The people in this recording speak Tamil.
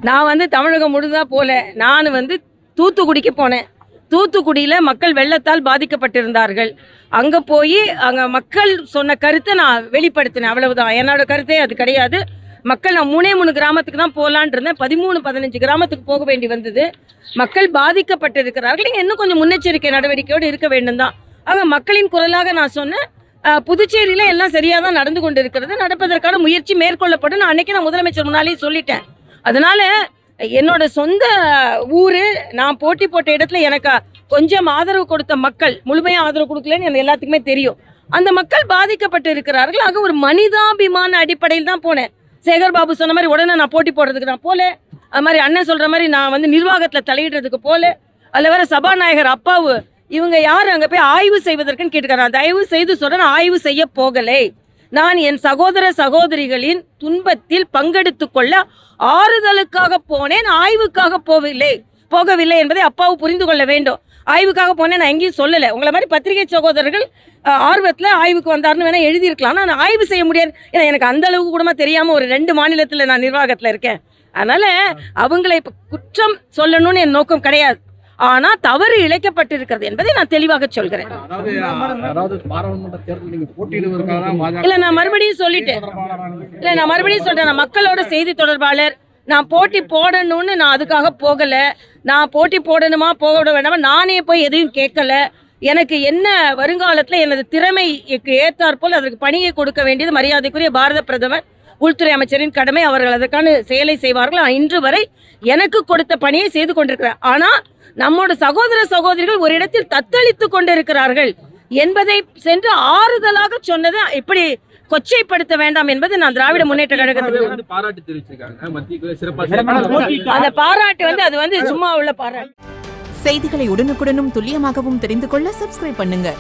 நான் வந்து தமிழகம் முழுதாக போல, நான் வந்து தூத்துக்குடிக்கு போனேன். தூத்துக்குடியில் மக்கள் வெள்ளத்தால் பாதிக்கப்பட்டிருந்தார்கள். அங்கே போய் அங்கே மக்கள் சொன்ன கருத்தை நான் வெளிப்படுத்தினேன், அவ்வளவுதான். என்னோட கருத்தே அது கிடையாது. மக்கள் நான் 3 கிராமத்துக்கு தான் போகலான் இருந்தேன். 13-15 கிராமத்துக்கு போக வேண்டி வந்தது. மக்கள் பாதிக்கப்பட்டிருக்கிறார்கள். நீங்கள் இன்னும் கொஞ்சம் முன்னெச்சரிக்கை நடவடிக்கையோடு இருக்க வேண்டும் தான். ஆக மக்களின் குரலாக நான் சொன்னேன். புதுச்சேரியில் எல்லாம் சரியாக தான் நடந்து கொண்டு இருக்கிறது. நடப்பதற்கான முயற்சி மேற்கொள்ளப்படும். நான் அன்றைக்கி நான் முதலமைச்சர் முன்னாலேயே சொல்லிட்டேன். அதனால் என்னோட சொந்த ஊர், நான் போட்டி போட்ட இடத்துல எனக்கு கொஞ்சம் ஆதரவு கொடுத்த மக்கள், முழுமையாக ஆதரவு கொடுக்கலன்னு எனக்கு எல்லாத்துக்குமே தெரியும். அந்த மக்கள் பாதிக்கப்பட்டு இருக்கிறார்கள். ஆக ஒரு மனிதாபிமான அடிப்படையில் தான் போனேன். சேகர் பாபு சொன்ன மாதிரி உடனே நான் போட்டி போடுறதுக்கு நான் போல, அது மாதிரி அண்ணன் சொல்கிற மாதிரி நான் வந்து நிர்வாகத்தில் தலையிடுறதுக்கு போல, அதில் வேற சபாநாயகர் அப்பாவு இவங்க யார் அங்கே போய் ஆய்வு செய்வதற்குன்னு கேட்டுக்கிறாங்க. தயவு செய்து சொல்கிறேன், நான் ஆய்வு செய்ய போகலை. நான் என் சகோதர சகோதரிகளின் துன்பத்தில் பங்கெடுத்து கொள்ள ஆறுதலுக்காக போனேன், ஆய்வுக்காக போகவில்லை என்பதை அப்பாவு புரிந்து கொள்ள வேண்டும். ஆய்வுக்காக போனேன் நான் எங்கேயும் சொல்லலை. உங்களை மாதிரி பத்திரிகை சகோதரர்கள் ஆர்வத்தில் ஆய்வுக்கு வந்தார்னு வேணால் எழுதியிருக்கலாம். நான் ஆய்வு செய்ய முடியாது. ஏன்னா எனக்கு அந்த அளவுக்கு கூட தெரியாமல் ஒரு 2 மாநிலத்தில் நான் நிர்வாகத்தில் இருக்கேன். அதனால் அவங்களை இப்போ குற்றம் சொல்லணும்னு என் நோக்கம் கிடையாது. ஆனால் தவறு இழைக்கப்பட்டிருக்கிறது என்பதை நான் தெளிவாக சொல்கிறேன். இல்லை, நான் மறுபடியும் சொல்லிட்டேன். நான் மக்களோட செய்தி தொடர்பாளர். நான் போட்டி போடணும்னு நான் அதுக்காக போகலை. நான் போட்டி போடணுமா போட வேண்டாமா நானே போய் எதையும் கேட்கல. எனக்கு என்ன வருங்காலத்தில் எனது திறமைக்கு ஏற்றாற்போல் அதற்கு பணியை கொடுக்க வேண்டியது மரியாதைக்குரிய பாரத பிரதமர், உள்துறை அமைச்சரின் கடமை. அவர்கள் அதற்கான செயலை செய்வார்கள். இன்று வரை எனக்கு கொடுத்த பணியை செய்து கொண்டிருக்கிறார். ஆனால் நம்மோட சகோதர சகோதரிகள் ஒரு இடத்தில் தத்தளித்து கொண்டிருக்கிறார்கள் என்பதை சென்று ஆறுதலாக சொன்னதை இப்படி கொச்சைப்படுத்த வேண்டாம் என்பது நான் திராவிட முன்னேற்ற கழகத்துக்கு பாராட்டு தெரிவிச்சிருக்காங்க. அந்த பாராட்டு வந்து அது வந்து சும்மா உள்ள பாராட்டு. செய்திகளை உடனுக்குடனும் துல்லியமாகவும் தெரிந்து கொள்ள சப்ஸ்கிரைப் பண்ணுங்க.